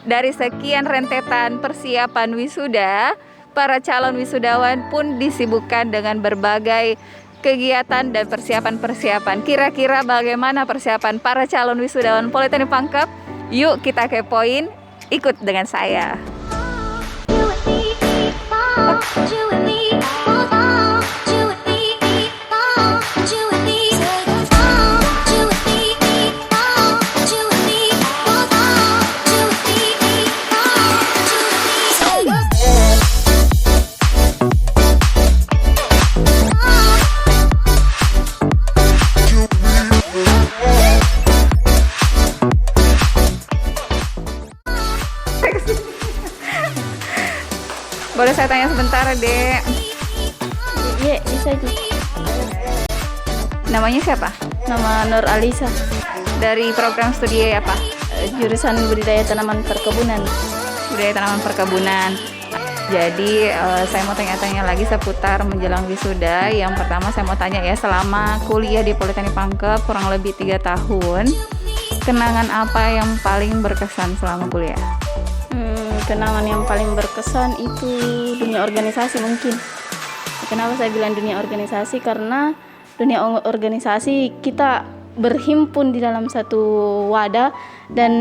dari sekian rentetan persiapan wisuda, para calon wisudawan pun disibukkan dengan berbagai kegiatan dan persiapan-persiapan. Kira-kira bagaimana persiapan para calon wisudawan Politeknik Pangkep? Yuk kita kepoin, ikut dengan saya. Boleh saya tanya sebentar, Dek? Iya, bisa aja. Namanya siapa? Nama Nur Alisa, Dari program studi apa? jurusan budidaya tanaman perkebunan. Budaya tanaman perkebunan. Jadi saya mau tanya-tanya lagi seputar menjelang wisuda. Yang pertama saya mau tanya ya, selama kuliah di Politeknik Pangkep kurang lebih 3 tahun, kenangan apa yang paling berkesan selama kuliah? Kenangan yang paling berkesan itu dunia organisasi mungkin. Kenapa saya bilang dunia organisasi? Karena dunia organisasi kita berhimpun di dalam satu wadah dan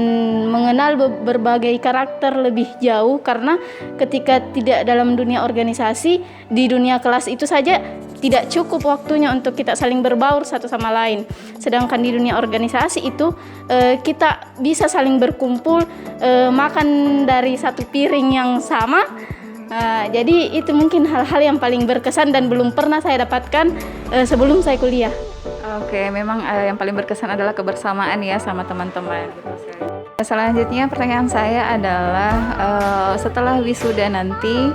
mengenal berbagai karakter lebih jauh, karena ketika tidak dalam dunia organisasi, di dunia kelas itu saja tidak cukup waktunya untuk kita saling berbaur satu sama lain. Sedangkan di dunia organisasi itu kita bisa saling berkumpul, makan dari satu piring yang sama. Jadi itu mungkin hal-hal yang paling berkesan dan belum pernah saya dapatkan sebelum saya kuliah. Oke, memang yang paling berkesan adalah kebersamaan ya sama teman-teman. Selanjutnya pertanyaan saya adalah setelah wisuda nanti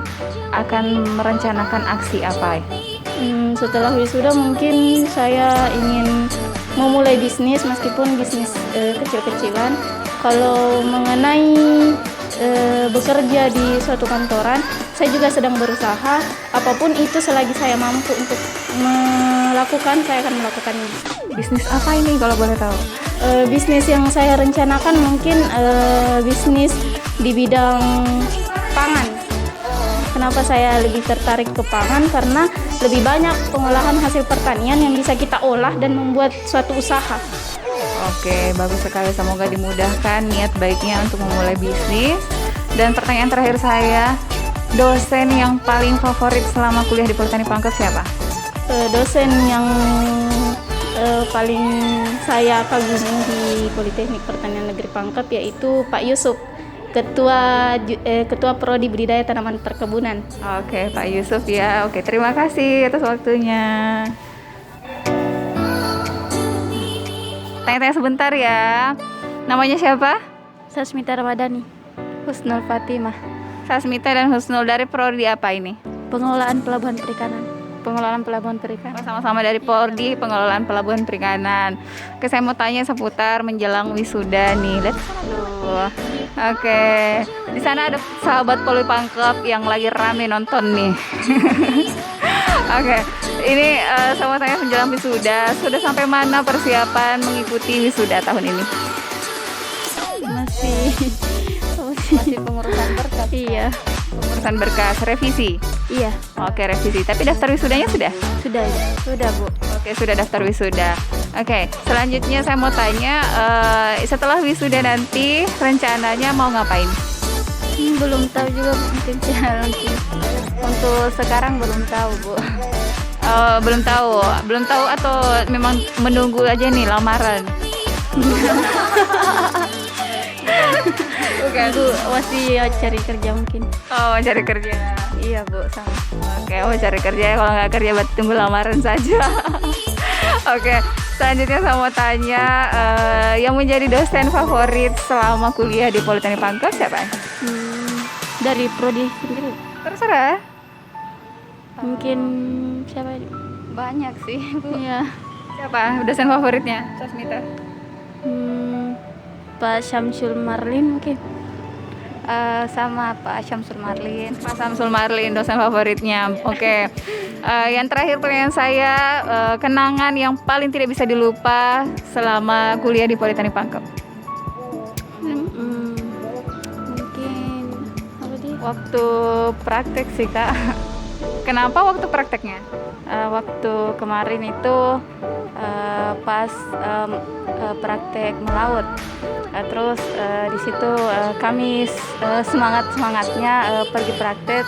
akan merencanakan aksi apa? Setelah wisuda mungkin saya ingin memulai bisnis, meskipun bisnis kecil-kecilan. Kalau mengenai bekerja di suatu kantoran, saya juga sedang berusaha. Apapun itu selagi saya mampu untuk melakukan, saya akan melakukannya. Bisnis apa ini kalau boleh tahu? Bisnis yang saya rencanakan mungkin bisnis di bidang pangan. Kenapa saya lebih tertarik ke pangan? Karena lebih banyak pengolahan hasil pertanian yang bisa kita olah dan membuat suatu usaha. Oke, bagus sekali. Semoga dimudahkan niat baiknya untuk memulai bisnis. Dan pertanyaan terakhir saya, dosen yang paling favorit selama kuliah di Politeknik Pangkep siapa? Dosen yang paling saya kagumi di Politeknik Pertanian Negeri Pangkep yaitu Pak Yusuf, Ketua Prodi Budidaya Tanaman Perkebunan. Oke, Pak Yusuf ya. Oke, terima kasih atas waktunya. Tanya-tanya sebentar ya. Namanya siapa? Sasmita Ramadhani. Husnul Fatimah. Sasmita dan Husnul dari prodi apa ini? Pengelolaan Pelabuhan Perikanan. Pengelolaan pelabuhan perikanan. Sama-sama dari prodi pengelolaan pelabuhan perikanan. Oke, saya mau tanya seputar menjelang wisuda nih. Lihat sana. Oke, di sana ada sahabat Poli Pangkep yang lagi rame nonton nih. Oke, ini saya mau tanya menjelang wisuda, sudah sampai mana persiapan mengikuti wisuda tahun ini? Masih pengurusan berkas. Iya. Pengurusan berkas, revisi? Iya. Oke, revisi. Tapi daftar wisudanya sudah? Sudah, Bu. Oke, sudah daftar wisuda. Oke, selanjutnya saya mau tanya, setelah wisuda nanti rencananya mau ngapain? Belum tahu juga, mungkin. Untuk sekarang belum tahu, Bu. Belum tahu atau memang menunggu aja nih lamaran? Bukan. Bu, masih cari kerja mungkin. Oh, cari kerja. Iya, Bu, sama. Oke, cari kerja ya. Kalau nggak kerja, berarti tunggu lamaran saja. Oke, selanjutnya saya mau tanya, yang menjadi dosen favorit selama kuliah di Politeknik Pangkep siapa? Dari prodi sendiri. Terserah. Mungkin siapa? Banyak sih, Bu. Iya. Siapa dosen favoritnya, Sasmita? Pak Syamsul Marlin mungkin. Sama Pak Syamsul Marlin. Pak Syamsul Marlin dosen favoritnya. Oke. Yang terakhir pertanyaan saya, kenangan yang paling tidak bisa dilupa selama kuliah di Politeknik Pangkep. Waktu praktek sih Kak. Kenapa waktu prakteknya? Waktu kemarin itu pas praktek melaut. Terus di situ kami semangatnya pergi praktek.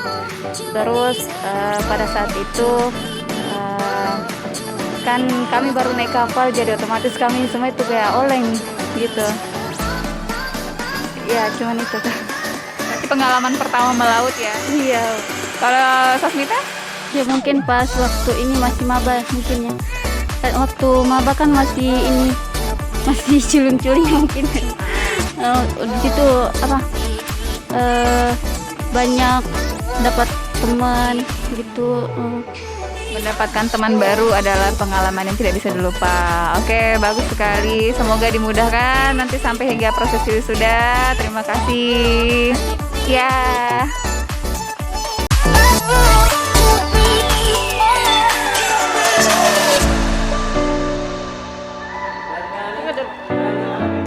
Terus pada saat itu kan kami baru naik kapal, jadi otomatis kami semua itu kayak oleng gitu. Ya cuman itu Kak. Berarti pengalaman pertama melaut ya. Iya. Kalau Sasmita? Ya mungkin pas waktu ini masih maba mungkin ya. Waktu maba kan masih culun-culun mungkin. Di situ banyak dapat teman gitu. Mendapatkan teman baru adalah pengalaman yang tidak bisa dilupa. Oke, bagus sekali. Semoga dimudahkan nanti sampai hingga proses wisuda. Terima kasih. Ya.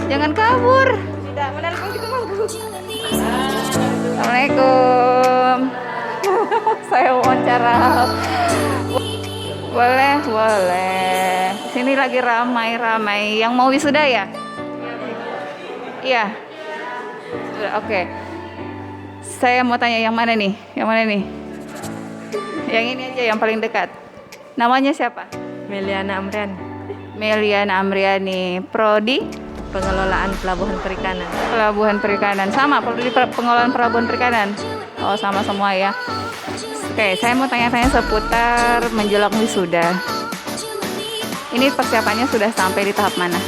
Jangan kabur. Assalamualaikum. Saya wawancara. Boleh. Sini lagi ramai. Yang mau wisuda ya? Iya. Oke. Saya mau tanya yang mana nih? Yang ini aja yang paling dekat. Namanya siapa? Meliana Amrian, Meliana Amriani. Prodi pengelolaan pelabuhan perikanan. Pelabuhan Perikanan. Sama, prodi pengelolaan pelabuhan perikanan. Oh, sama semua ya. Oke, saya mau tanya-tanya seputar menjelang wisuda. Ini persiapannya sudah sampai di tahap mana?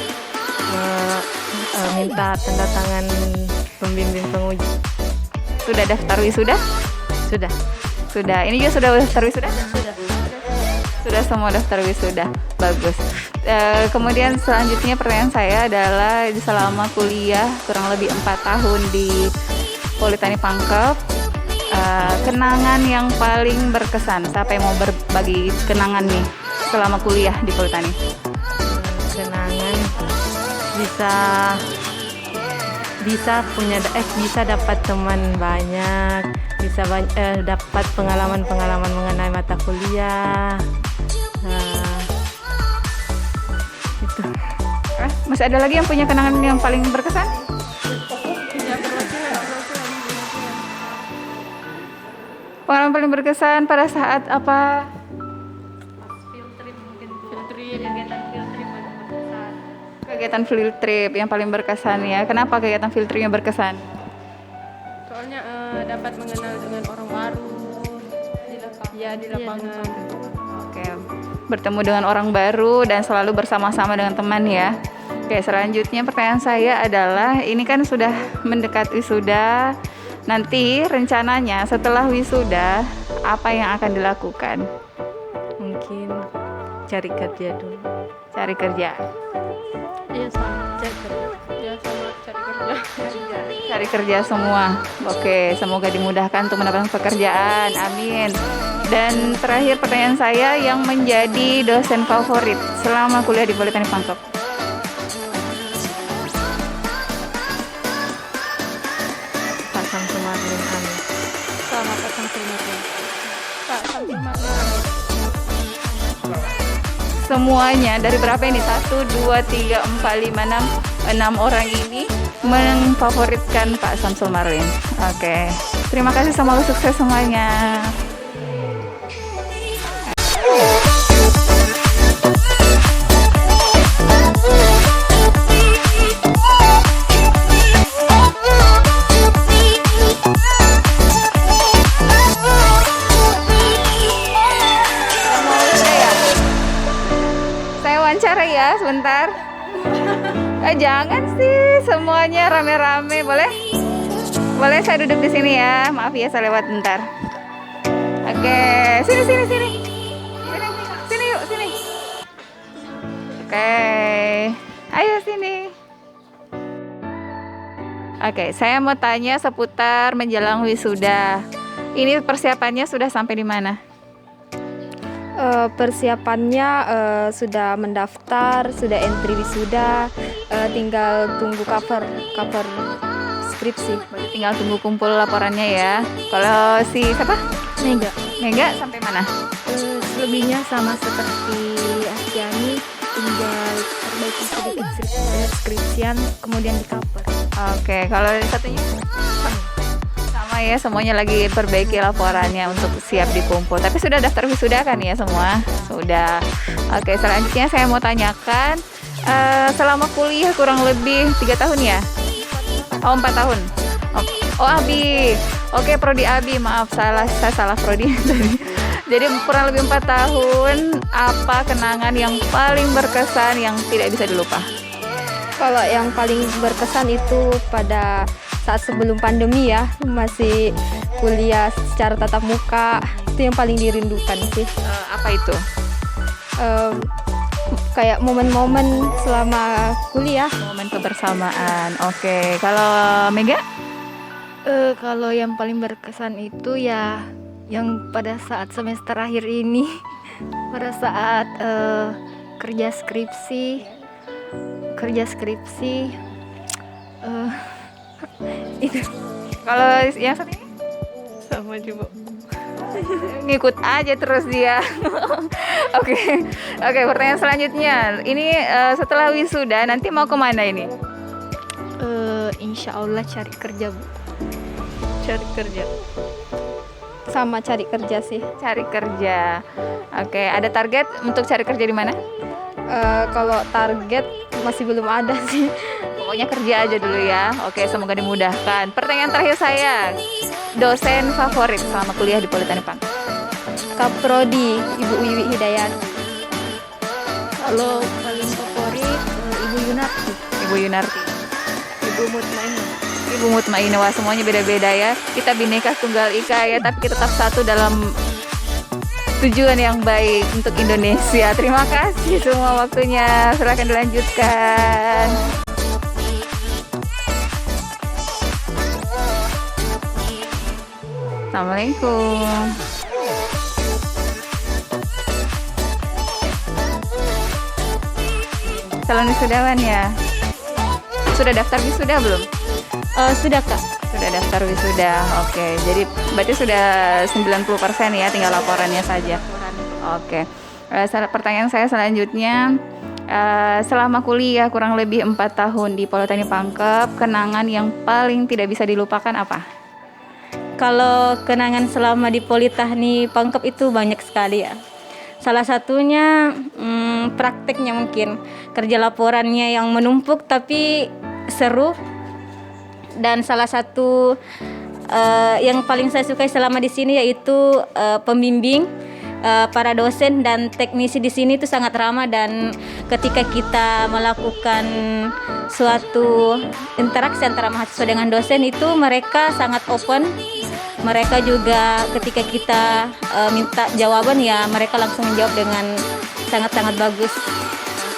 Minta tanda tangan pembimbing penguji. Sudah daftar wisuda? Sudah. Ini juga sudah daftar wisuda? Sudah semua daftar wisuda. Bagus. Kemudian selanjutnya pertanyaan saya adalah selama kuliah kurang lebih 4 tahun di Politeknik Pangkep, kenangan yang paling berkesan. Siapa yang mau berbagi kenangan nih selama kuliah di Politeknik? Kenangan bisa dapat teman banyak, dapat pengalaman mengenai mata kuliah. Itu. Masih ada lagi yang punya kenangan yang paling berkesan? Pengalaman paling berkesan pada saat apa? Kegiatan field trip yang paling berkesan ya. Kenapa kegiatan field tripnya berkesan? Soalnya dapat mengenal dengan orang baru di lapangan. Oke, bertemu dengan orang baru dan selalu bersama-sama dengan teman ya. Oke, selanjutnya pertanyaan saya adalah ini kan sudah mendekat wisuda. Nanti rencananya setelah wisuda apa yang akan dilakukan? Mungkin cari kerja dulu. Cari kerja. Iya sama cari kerja. Cari kerja semua. Oke, semoga dimudahkan untuk mendapatkan pekerjaan. Amin. Dan terakhir pertanyaan saya, yang menjadi dosen favorit selama kuliah di Politeknik Pangkep? Pak Samsul Marlin Amin. Sama Pak Samsul Marlin. Semuanya dari berapa ini? 1, 2, 3, 4, 5, 6 orang ini memfavoritkan Pak Samsul Marlin. Oke. Terima kasih, semoga sukses semuanya. Saya wawancara ya sebentar. Jangan sih, semuanya rame-rame, boleh? Boleh saya duduk di sini ya. Maaf ya, saya lewat bentar. Oke, sini. Sini yuk, sini. Oke. Ayo sini. Oke, saya mau tanya seputar menjelang wisuda. Ini persiapannya sudah sampai di mana? Persiapannya sudah mendaftar, sudah entry wisuda, tinggal tunggu cover skripsi. Berarti tinggal tunggu kumpul laporannya ya. Kalau si siapa? Mega. Mega sampai mana? Selebihnya sama seperti Astiani, tinggal perbaiki sedikit skripsian, kemudian di cover. Oke, kalau yang satunya sama ya, semuanya lagi perbaiki laporannya untuk siap dikumpul. Tapi sudah daftar wisuda kan ya semua? Sudah. Oke, selanjutnya saya mau tanyakan, selama kuliah kurang lebih 3 tahun ya? Oh, 4 tahun. Oh, Abi. Oke, prodi Abi. Maaf, saya salah prodi tadi. Jadi kurang lebih 4 tahun, apa kenangan yang paling berkesan yang tidak bisa dilupa? Kalau yang paling berkesan itu pada saat sebelum pandemi ya, masih kuliah secara tatap muka, itu yang paling dirindukan sih. Apa itu? Kayak momen-momen selama kuliah. Momen kebersamaan. Oke, kalau Mega? Kalau yang paling berkesan itu ya yang pada saat semester akhir ini, pada saat kerja skripsi itu Kalau yang satu ini? Sama juga. Ngikut aja terus dia. Oke, pertanyaan selanjutnya. Ini setelah wisuda nanti mau kemana ini? insya Allah cari kerja, Bu. Cari kerja. Sama cari kerja sih. Cari kerja. Oke, ada target untuk cari kerja di mana? Kalau target masih belum ada sih. Pokoknya kerja aja dulu ya. Oke, semoga dimudahkan. Pertanyaan terakhir saya, dosen favorit selama kuliah di Politeknik Pangkep? Kaprodi Ibu Wiwi Hidayat. Kalau paling favorit Ibu Yunarti, Ibu Yunarti, Ibu Mutmainah. Ibu Mutmainah. Wah, semuanya beda-beda ya. Kita Bhinneka Tunggal Ika ya, tapi kita tetap satu dalam tujuan yang baik untuk Indonesia. Terima kasih semua waktunya. Silakan dilanjutkan. Assalamualaikum. Calon wisudawan ya. Sudah daftar wisuda belum? Sudah Kak. Sudah daftar wisuda. Oke, jadi berarti sudah 90% ya, tinggal laporannya saja. Oke. Pertanyaan saya selanjutnya, selama kuliah kurang lebih 4 tahun di Politeknik Pangkep, kenangan yang paling tidak bisa dilupakan apa? Kalau kenangan selama di Politeknik Pangkep itu banyak sekali ya. Salah satunya prakteknya mungkin. Kerja laporannya yang menumpuk tapi seru. Dan salah satu yang paling saya sukai selama di sini yaitu pembimbing, para dosen dan teknisi di sini itu sangat ramah, dan ketika kita melakukan suatu interaksi antara mahasiswa dengan dosen itu mereka sangat open. Mereka juga ketika kita minta jawaban ya mereka langsung menjawab dengan sangat-sangat bagus.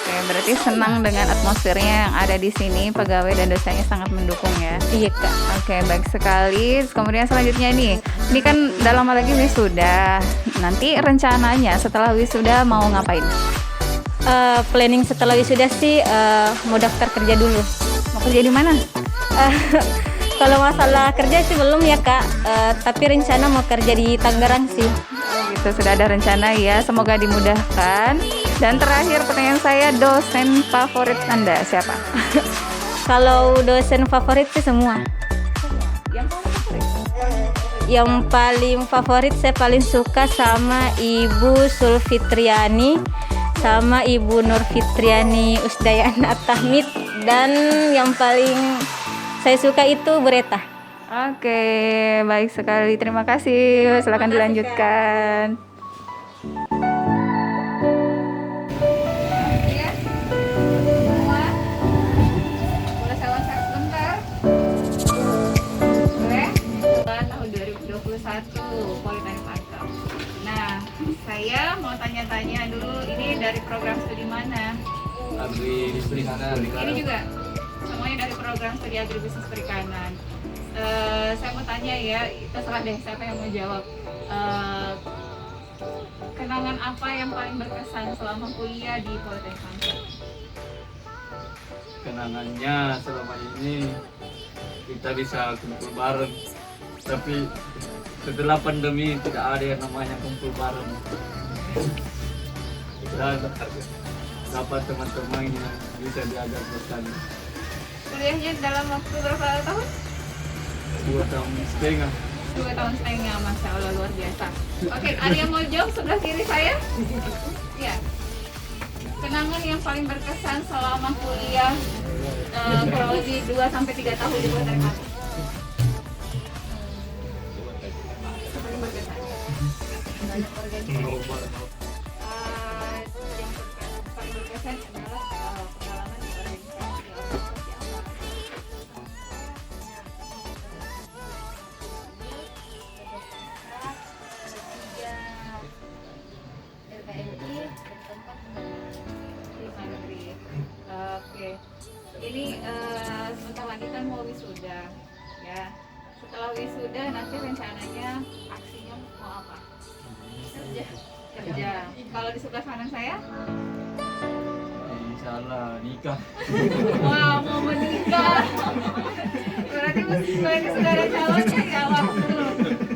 Oke, berarti senang dengan atmosfernya yang ada di sini, pegawai dan dosennya sangat mendukung ya. Iya Kak. Oke, baik sekali. Kemudian selanjutnya ini kan udah lama lagi wisuda. Nanti rencananya setelah wisuda mau ngapain? Planning setelah wisuda sih mau daftar kerja dulu. Mau kerja di mana? Kalau masalah kerja sih belum ya Kak, tapi rencana mau kerja di Tangerang sih. Gitu, sudah ada rencana ya, semoga dimudahkan. Dan terakhir pertanyaan saya, dosen favorit Anda siapa? Kalau dosen favorit sih semua. Yang paling favorit saya paling suka sama Ibu Sulfitriani sama Ibu Nurfitriani Usdayana Tahmid, dan yang paling saya suka itu Bu Reta. Oke, baik sekali. Terima kasih. Silakan dilanjutkan. Ya, semua. Boleh saya WhatsApp sebentar? Boleh? Tahun 2021, Politeknik Pangkep. Nah, saya mau tanya-tanya dulu, ini dari program studi mana? Agribisnis Perikanan. Ini juga semuanya dari program studi agribisnis perikanan. Saya mau tanya ya, terserah deh siapa yang mau jawab. Kenangan apa yang paling berkesan selama kuliah di Politeknik Pangkep? Kenangannya selama ini kita bisa kumpul bareng. Tapi setelah pandemi tidak ada yang namanya kumpul bareng. Dan dapat teman-teman yang bisa diajak bersama. Kuliahnya dalam waktu berapa tahun? 2 tahun setengah. 2 tahun setengah, Masya Allah, luar biasa. Oke, ada yang mau jawab sebelah kiri saya? Ya. Kenangan yang paling berkesan selama kuliah kurang lebih 2-3 tahun di Poltekkes kamu? Paling berkesan? Banyak organisasi. Yang paling berkesan adalah pengalaman di organisasi Oke, ini sebentar lagi kan mau wisuda, ya. Setelah wisuda nanti rencananya aksinya mau apa? Kerja. Kalau di sebelah kanan saya? Insya Allah nikah. Wah, mau menikah. Berarti sebagai saudara calonnya ya waktu.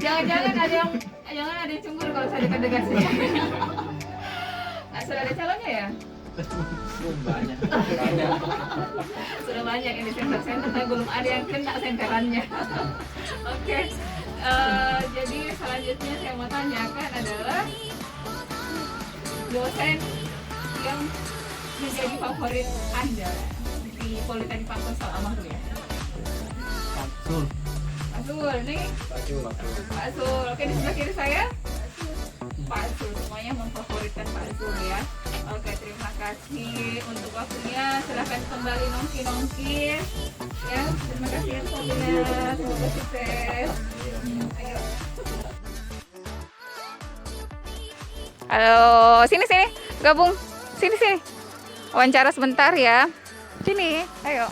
Jangan-jangan ada yang cemburu kalau saya dekat-dekat sini. Nah, saudara calonnya ya? Banyak. Sudah banyak yang di center-center, tapi belum ada yang kena senterannya. Oke. Jadi selanjutnya saya mau tanyakan adalah dosen yang menjadi favorit Anda di Politeknik Pangkep selama kuliah. Pak Sul, nih. Pak Sul. Oke, di sebelah kiri saya. Pak Sul, semuanya memfavoritkan Pak Sul ya. Oke, terima kasih untuk waktunya. Silahkan kembali nongki-nongki. Ya, terima kasih semuanya. Semoga sukses. Ayo. Halo, sini gabung. Sini. Wawancara sebentar ya. Sini, ayo.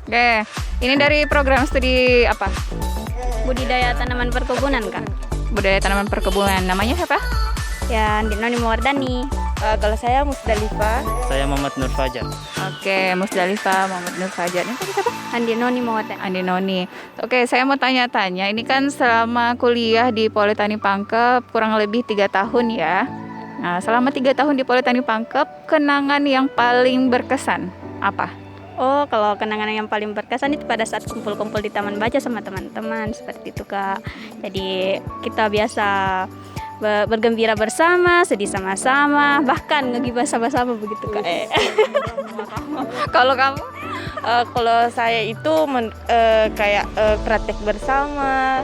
Oke, ini dari program studi apa? Budidaya tanaman perkebunan, Kak. Budaya tanaman perkebunan. Namanya siapa? Ya, Noni Mawardani. Kalau saya Musdalifah. Saya Muhammad Nur Fajar. Oke, Musdalifah, Muhammad Nur Fajar. Ini tadi siapa? Andi Noni Mawardani. Andi Noni. Oke, saya mau tanya-tanya. Ini kan selama kuliah di Politeknik Pangkep kurang lebih 3 tahun ya. Nah, selama 3 tahun di Politeknik Pangkep, kenangan yang paling berkesan apa? Oh, kalau kenangan yang paling berkesan itu pada saat kumpul-kumpul di taman baca sama teman-teman seperti itu, Kak. Jadi kita biasa bergembira bersama, sedih sama-sama, bahkan ngegibah sama-sama begitu, Kak. Kalau kamu? Kalau saya itu kayak praktek bersama,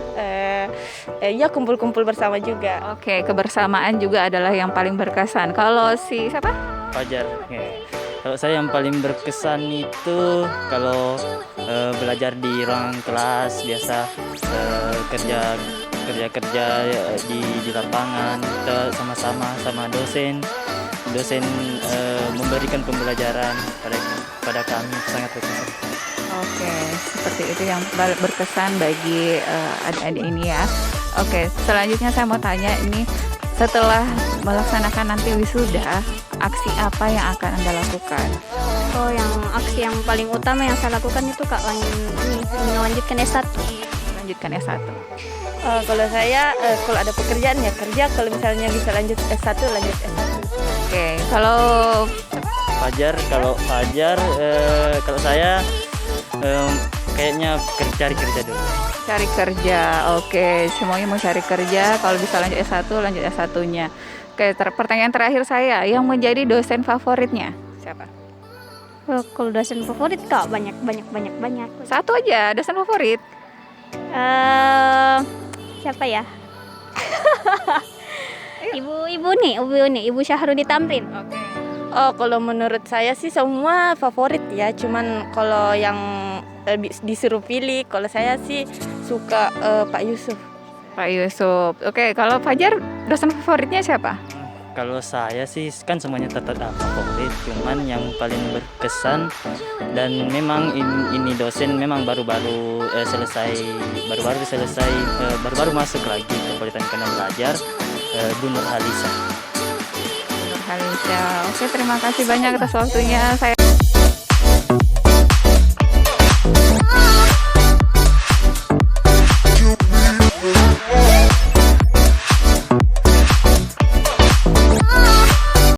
ya kumpul-kumpul bersama juga. Oke, kebersamaan juga adalah yang paling berkesan. Kalau si siapa? Fajar. Ya. Kalau saya yang paling berkesan itu kalau belajar di ruang kelas biasa, kerja di lapangan, kita sama-sama sama dosen memberikan pembelajaran pada kami, sangat berkesan. Oke, seperti itu yang berkesan bagi adik-adik ini ya. Oke, selanjutnya saya mau tanya ini, setelah melaksanakan nanti wisuda, aksi apa yang akan Anda lakukan? Oh, yang aksi yang paling utama yang saya lakukan itu, Kak, melanjutkan S1. Lanjutkan S1. Kalau saya kalau ada pekerjaan ya kerja, kalau misalnya bisa lanjut S1 lanjut S1. Oke, kalau Fajar, kalau saya kayaknya cari kerja dulu. cari kerja. Oke, semuanya mau cari kerja. Kalau bisa lanjut S1, lanjut S1-nya. Oke, pertanyaan terakhir saya, yang menjadi dosen favoritnya siapa? Oh, kalau dosen favorit, Kak, banyak. Satu aja, dosen favorit. Siapa ya? Ibu Syahrudi Tamrin. Oke. Oh, kalau menurut saya sih semua favorit ya. Cuman kalau yang disuruh pilih, kalau saya sih suka Pak Yusuf. Pak Yusuf. Oke, kalau Fajar dosen favoritnya siapa? Kalau saya sih kan semuanya tetap favorit, cuman yang paling berkesan dan memang ini dosen memang baru-baru masuk lagi ke Politeknik belajar, Bu Nur Halisa. Halisa. Oke, terima kasih banyak atas waktunya. Saya